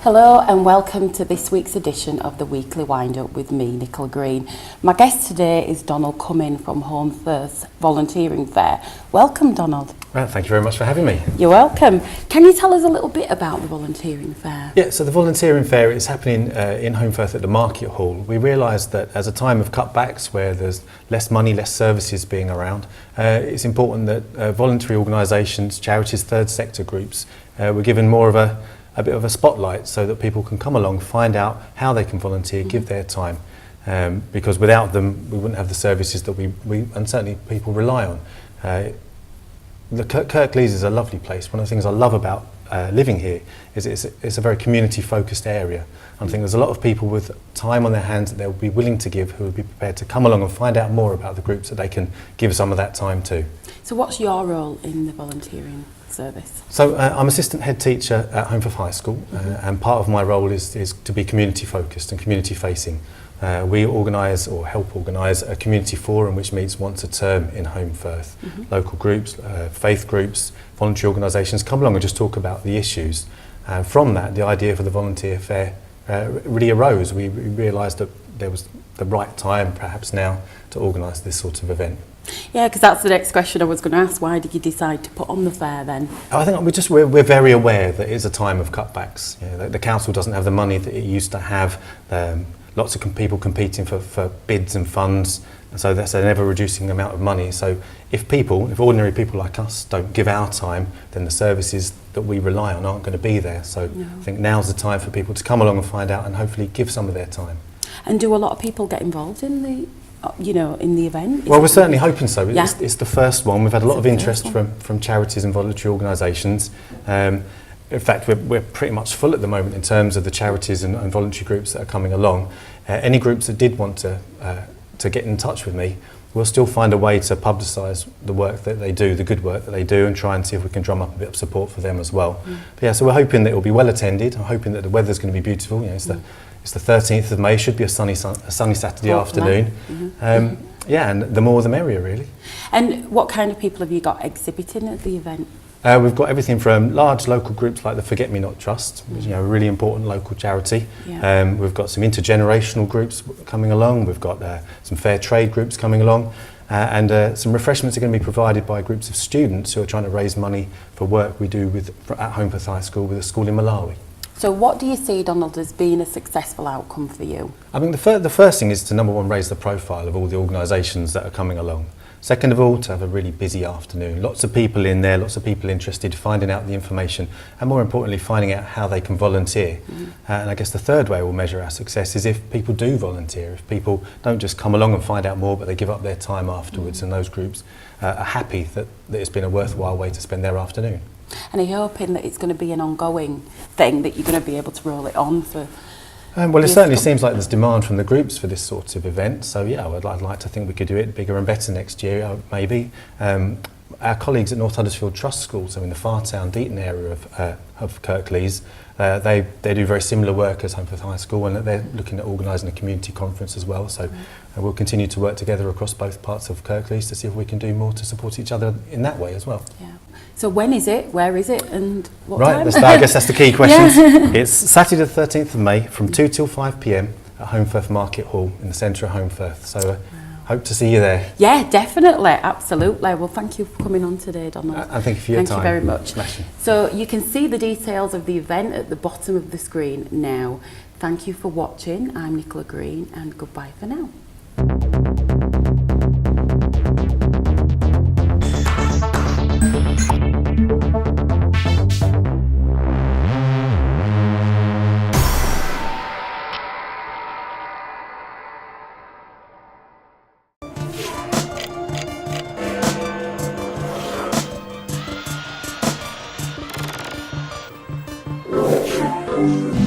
Hello and welcome to this week's edition of the Weekly Wind-Up with me, Nicola Green. My guest today is Donald Cumming from Holmfirth Volunteer Fair. Welcome, Donald. Well, thank you very much for having me. You're welcome. Can you tell us a little bit about the Volunteering Fair? Yeah, so the Volunteering Fair is happening in Holmfirth at the Market Hall. We realised that as a time of cutbacks where there's less money, less services being around, it's important that voluntary organisations, charities, third sector groups were given more of a bit of a spotlight so that people can come along, find out how they can volunteer, give their time. Because without them, we wouldn't have the services that we and certainly people rely on. The Kirklees is a lovely place. One of the things I love about living here is it's a very community-focused area. I think there's a lot of people with time on their hands that they'll be willing to give, who would be prepared to come along and find out more about the groups that they can give some of that time to. So what's your role in the volunteering service? So I'm assistant head teacher at Holmfirth High School, and part of my role is to be community-focused and community-facing. We organise or help organise a community forum which meets once a term in Holmfirth. Local groups, faith groups, voluntary organisations come along and just talk about the issues. From that, the idea for the volunteer fair really arose. We realised that there was the right time perhaps now to organise this sort of event. Yeah, because that's the next question I was going to ask. Why did you decide to put on the fair then? I think we're very aware that it's a time of cutbacks. You know, the council doesn't have the money that it used to have. Lots of people competing for bids and funds, and so that's an ever-reducing amount of money. So if ordinary people like us don't give our time, then the services that we rely on aren't going to be there. So I think now's the time for people to come along and find out and hopefully give some of their time. And do a lot of people get involved in the event? Well, we're certainly hoping so. Yeah. It's the first one. We've had a lot of interest from charities and voluntary organisations. In fact, we're pretty much full at the moment in terms of the charities and voluntary groups that are coming along. Any groups that did want to get in touch with me, we'll still find a way to publicise the work that they do, the good work that they do, and try and see if we can drum up a bit of support for them as well. But yeah, so we're hoping that it will be well attended. I'm hoping that the weather's going to be beautiful. You know, it's the 13th of May. Should be a sunny Saturday afternoon. Yeah, and the more the merrier, really. And what kind of people have you got exhibiting at the event? We've got everything from large local groups like the Forget Me Not Trust, which is a really important local charity. Yeah. We've got some intergenerational groups coming along. We've got some fair trade groups coming along, and some refreshments are going to be provided by groups of students who are trying to raise money for work we do at Holmfirth High School with a school in Malawi. So what do you see, Donald, as being a successful outcome for you? I think the first thing is to, number one, raise the profile of all the organisations that are coming along. Second of all, to have a really busy afternoon. Lots of people in there, lots of people interested, finding out the information, and more importantly, finding out how they can volunteer. And I guess the third way we'll measure our success is if people do volunteer, if people don't just come along and find out more, but they give up their time afterwards, and those groups are happy that it's been a worthwhile way to spend their afternoon. And are you hoping that it's going to be an ongoing thing, that you're going to be able to roll it on for... Well, it certainly seems like there's demand from the groups for this sort of event. So yeah, I'd like to think we could do it bigger and better next year, maybe. Our colleagues at North Huddersfield Trust School, so in the Fartown, Deaton area of Kirklees, they do very similar work as Holmfirth High School, and they're looking at organising a community conference as well. So we'll continue to work together across both parts of Kirklees to see if we can do more to support each other in that way as well. Yeah. So when is it, where is it, and what time? I guess that's the key question. It's Saturday the 13th of May from 2 till 5 p.m. at Holmfirth Market Hall in the centre of Holmfirth. So hope to see you there. Yeah, definitely, absolutely. Well, thank you for coming on today, Donald. And thank you for your time. Thank you very much. So you can see the details of the event at the bottom of the screen now. Thank you for watching. I'm Nicola Green, and goodbye for now. Thank you.